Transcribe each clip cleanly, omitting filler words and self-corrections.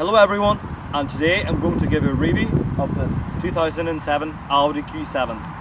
Hello everyone, and today I'm going to give you a review of this 2007 Audi Q7.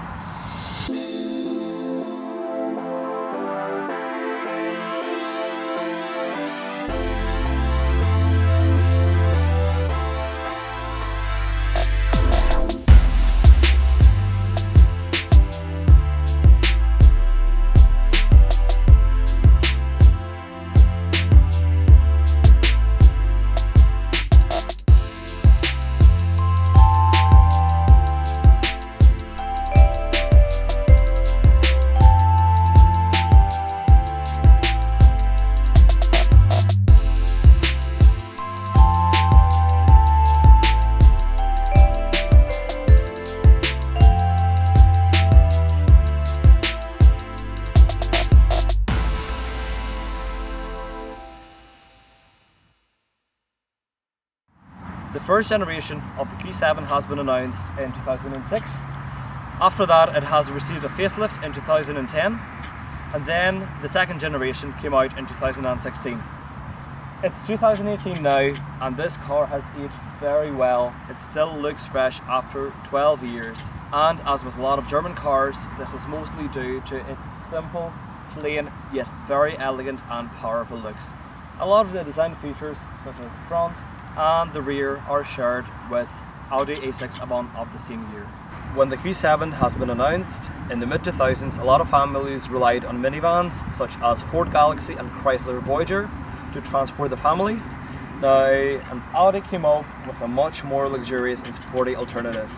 The first generation of the Q7 has been announced in 2006. After that, it has received a facelift in 2010, and then the second generation came out in 2016. It's 2018 now, and this car has aged very well. It still looks fresh after 12 years, and as with a lot of German cars, this is mostly due to its simple, plain, yet very elegant and powerful looks. A lot of the design features, such as the front and the rear, are shared with Audi A6 Avant of the same year. When the Q7 has been announced in the mid-2000s, a lot of families relied on minivans such as Ford Galaxy and Chrysler Voyager to transport the families. Now, an Audi came up with a much more luxurious and sporty alternative.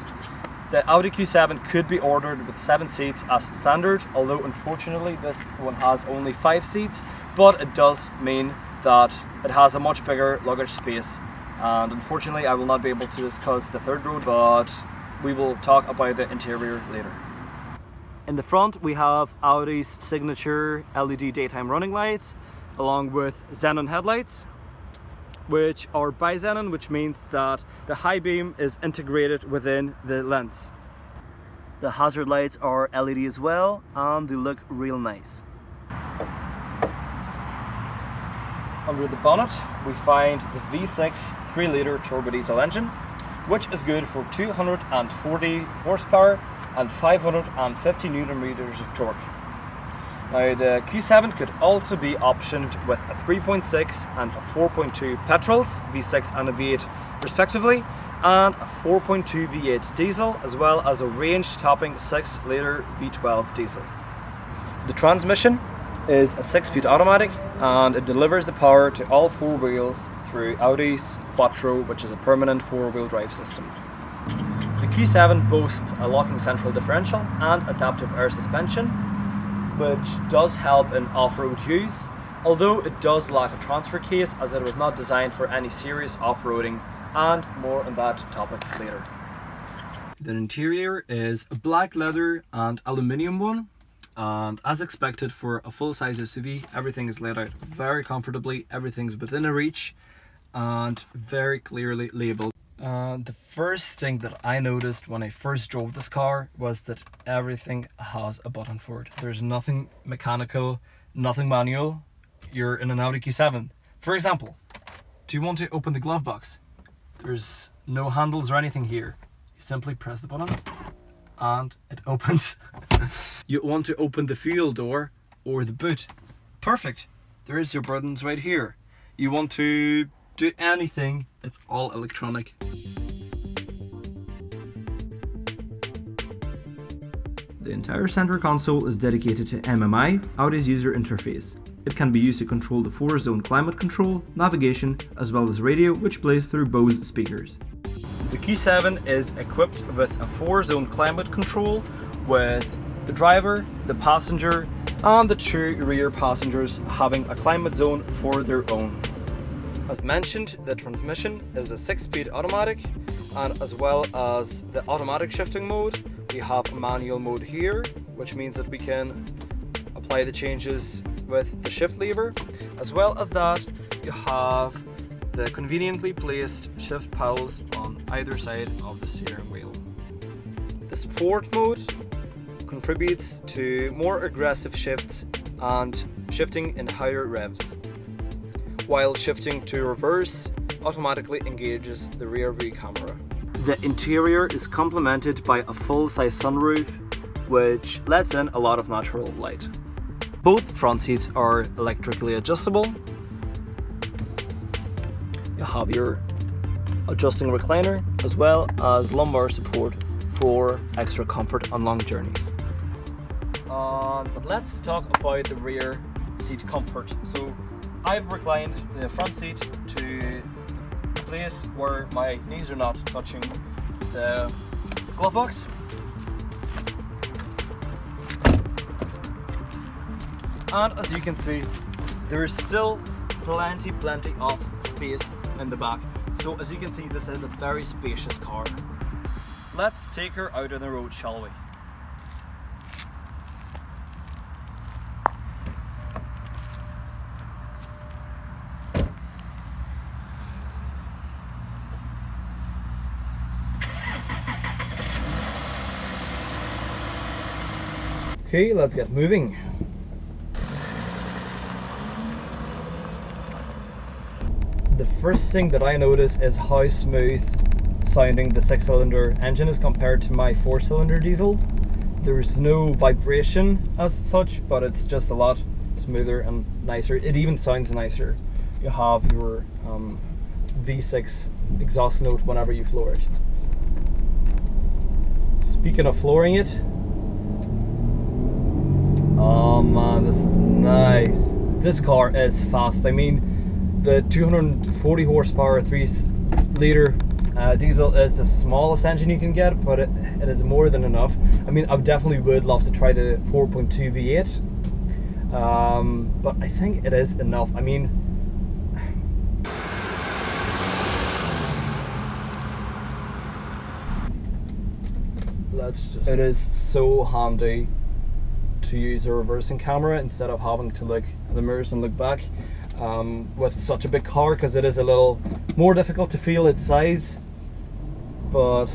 The Audi Q7 could be ordered with 7 seats as standard, although unfortunately this one has only 5 seats, but it does mean that it has a much bigger luggage space. And unfortunately I will not be able to discuss the third row, but we will talk about the interior later. In the front we have Audi's signature LED daytime running lights along with xenon headlights, which are bi-xenon, which means that the high beam is integrated within the lens. The hazard lights are LED as well, and they look real nice. Under the bonnet we find the V6 3-litre turbo diesel engine, which is good for 240 horsepower and 550 newton meters of torque. Now, the Q7 could also be optioned with a 3.6 and a 4.2 petrols, V6 and a V8 respectively, and a 4.2 V8 diesel, as well as a range-topping 6-litre V12 diesel. The transmission is a 6-speed automatic, and it delivers the power to all 4 wheels through Audi's Quattro, which is a permanent 4-wheel drive system. The Q7 boasts a locking central differential and adaptive air suspension, which does help in off-road use, although it does lack a transfer case as it was not designed for any serious off-roading, and more on that topic later. The interior is a black leather and aluminium one. And as expected for a full-size SUV, everything is laid out very comfortably, everything's within a reach and very clearly labelled. The first thing that I noticed when I first drove this car was that everything has a button for it. There's nothing mechanical, nothing manual. You're in an Audi Q7. For example, do you want to open the glove box? There's no handles or anything here. You simply press the button and it opens. You want to open the fuel door or the boot. Perfect. There is your buttons right here. You want to do anything, it's all electronic. The entire center console is dedicated to MMI, Audi's user interface. It can be used to control the 4-zone climate control, navigation, as well as radio, which plays through Bose speakers. The Q7 is equipped with a 4-zone climate control with the driver, the passenger, and the 2 rear passengers having a climate zone for their own. As mentioned, the transmission is a 6-speed automatic, and as well as the automatic shifting mode, we have a manual mode here, which means that we can apply the changes with the shift lever. As well as that, you have the conveniently placed shift paddles on either side of the steering wheel. The sport mode contributes to more aggressive shifts and shifting in higher revs, while shifting to reverse which automatically engages the rear view camera. The interior is complemented by a full-size sunroof, which lets in a lot of natural light. Both front seats are electrically adjustable. You have your adjusting recliner as well as lumbar support for extra comfort on long journeys. But let's talk about the rear seat comfort. So I've reclined the front seat to a place where my knees are not touching the glove box. And as you can see, there is still plenty of space in the back. So as you can see, this is a very spacious car. Let's take her out on the road, shall we? Okay, let's get moving. The first thing that I notice is how smooth sounding the 6-cylinder engine is compared to my 4-cylinder diesel. There's no vibration as such, but it's just a lot smoother and nicer. It even sounds nicer. You have your V6 exhaust note whenever you floor it. Speaking of flooring it, oh man, this is nice. This car is fast. I mean, the 240 horsepower 3-litre diesel is the smallest engine you can get, but it is more than enough. I mean, I definitely would love to try the 4.2 V8, but I think it is enough. I mean, it is so handy to use a reversing camera instead of having to look at the mirrors and look back with such a big car, because it is a little more difficult to feel its size, but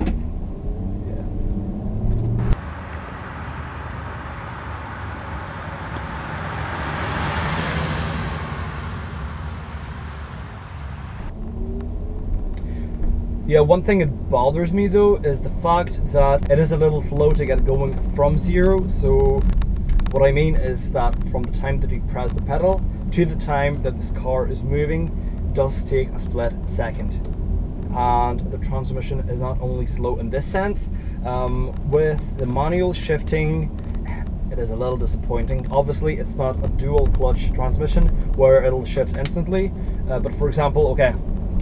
yeah, one thing that bothers me though is the fact that it is a little slow to get going from 0. So what I mean is that from the time that you press the pedal to the time that this car is moving does take a split second. And the transmission is not only slow in this sense, with the manual shifting, it is a little disappointing. Obviously, it's not a dual clutch transmission where it'll shift instantly. But for example, okay,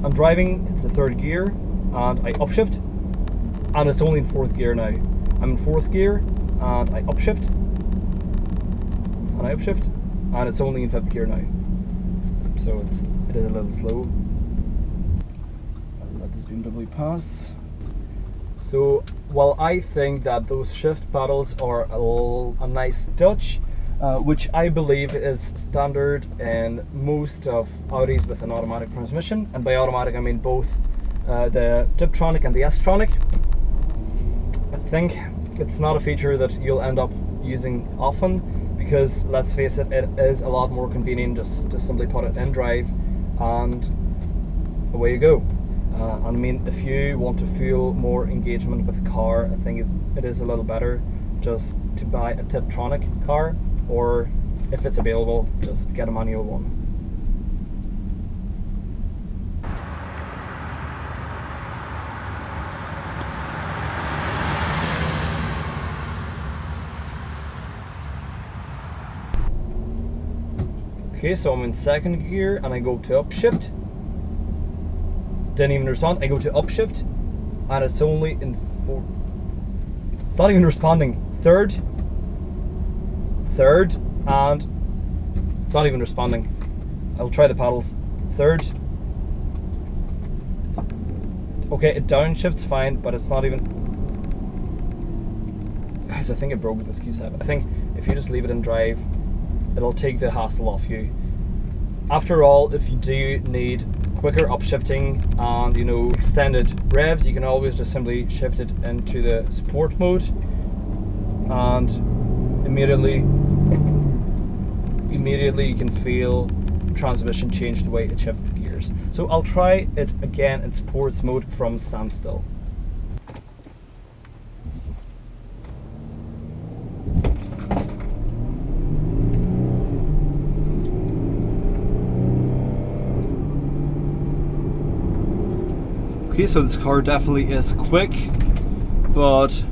I'm driving, it's the 3rd gear, and I upshift, and it's only in 4th gear now. I'm in 4th gear, and I upshift, and I upshift, and it's only in 5th gear now. So it is a little slow. I'll let this BMW pass. So while I think that those shift paddles are a nice touch, which I believe is standard in most of Audis with an automatic transmission, and by automatic I mean both the Tiptronic and the S-Tronic, I think it's not a feature that you'll end up using often, because let's face it, it is a lot more convenient just to simply put it in drive and away you go. I mean, if you want to feel more engagement with the car, I think it is a little better just to buy a Tiptronic car, or if it's available, just get a manual one. Okay, so I'm in 2nd gear and I go to upshift. Didn't even respond. I go to upshift and it's only in 4th. It's not even responding. 3rd, and it's not even responding. I'll try the paddles. 3rd. Okay, it downshifts fine, but it's not even. Guys, I think it broke this Q7. I think if you just leave it in drive, it'll take the hassle off you. After all, if you do need quicker upshifting and, you know, extended revs, you can always just simply shift it into the sport mode, and immediately you can feel the transmission change the way it shifts the gears. kilometers. So I'll try it again in sports mode from standstill. Okay, so this car definitely is quick, but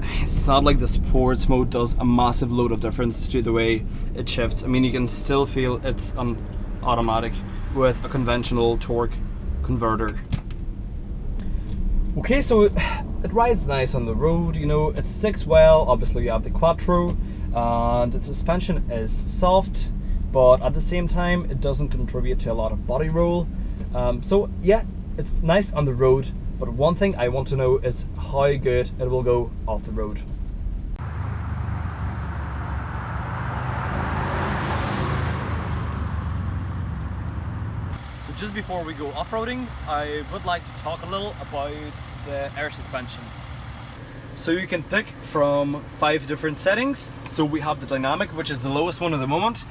it's not like the sports mode does a massive load of difference to the way it shifts. I mean, you can still feel it's on automatic with a conventional torque converter. Okay, so it rides nice on the road, you know, it sticks well. Obviously you have the Quattro, and its suspension is soft, but at the same time it doesn't contribute to a lot of body roll. So yeah, it's nice on the road, but one thing I want to know is how good it will go off the road. So just before we go off-roading, I would like to talk a little about the air suspension. So you can pick from 5 different settings. So we have the dynamic, which is the lowest one at the moment,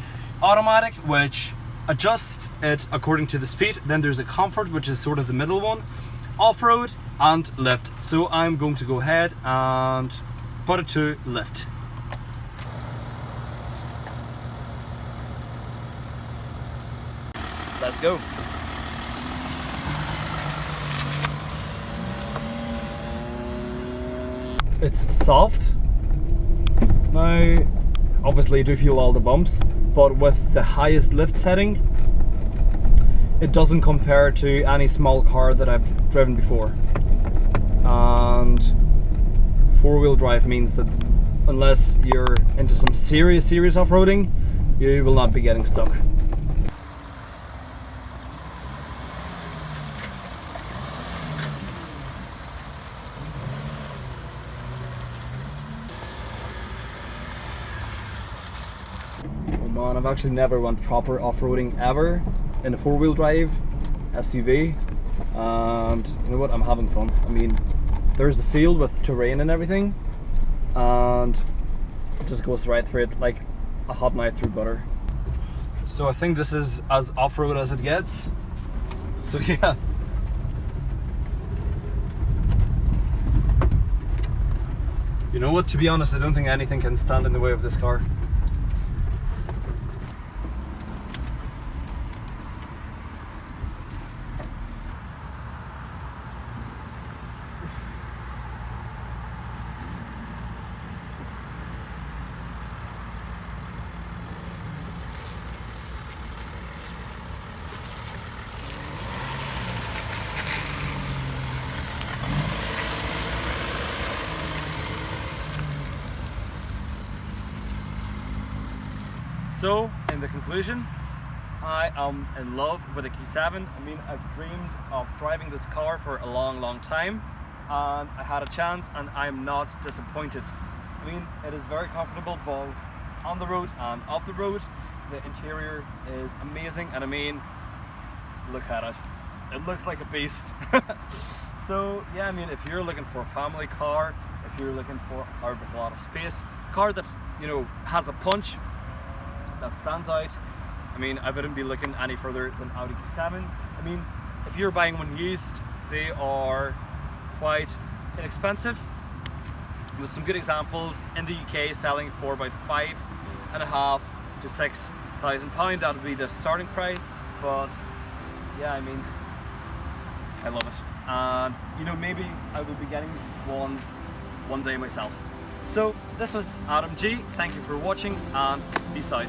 automatic, which adjusts it according to the speed. Then there's a comfort, which is sort of the middle one, off-road, and lift. So I'm going to go ahead and put it to lift. Let's go. It's soft. Now, obviously you do feel all the bumps, but with the highest lift setting, it doesn't compare to any small car that I've driven before. And 4-wheel drive means that unless you're into some serious off-roading, you will not be getting stuck. Oh man, I've actually never went proper off-roading ever in a 4-wheel drive SUV, and you know what, I'm having fun. I mean, there's the field with terrain and everything, and it just goes right through it like a hot knife through butter. So I think this is as off-road as it gets. So yeah. You know what, to be honest, I don't think anything can stand in the way of this car. So, in the conclusion, I am in love with the Q7. I mean, I've dreamed of driving this car for a long time, and I had a chance and I'm not disappointed. I mean, it is very comfortable both on the road and off the road. The interior is amazing, and I mean, look at it. It looks like a beast. So yeah, I mean, if you're looking for a family car, if you're looking for a car with a lot of space, a car that, you know, has a punch, that stands out, I mean, I wouldn't be looking any further than Audi Q7. I mean, if you're buying one used, they are quite inexpensive, with some good examples in the UK selling for about £5,500 to £6,000. That would be the starting price. But yeah, I mean, I love it, and you know, maybe I will be getting one day myself. So this was Adam G. Thank you for watching, and peace out.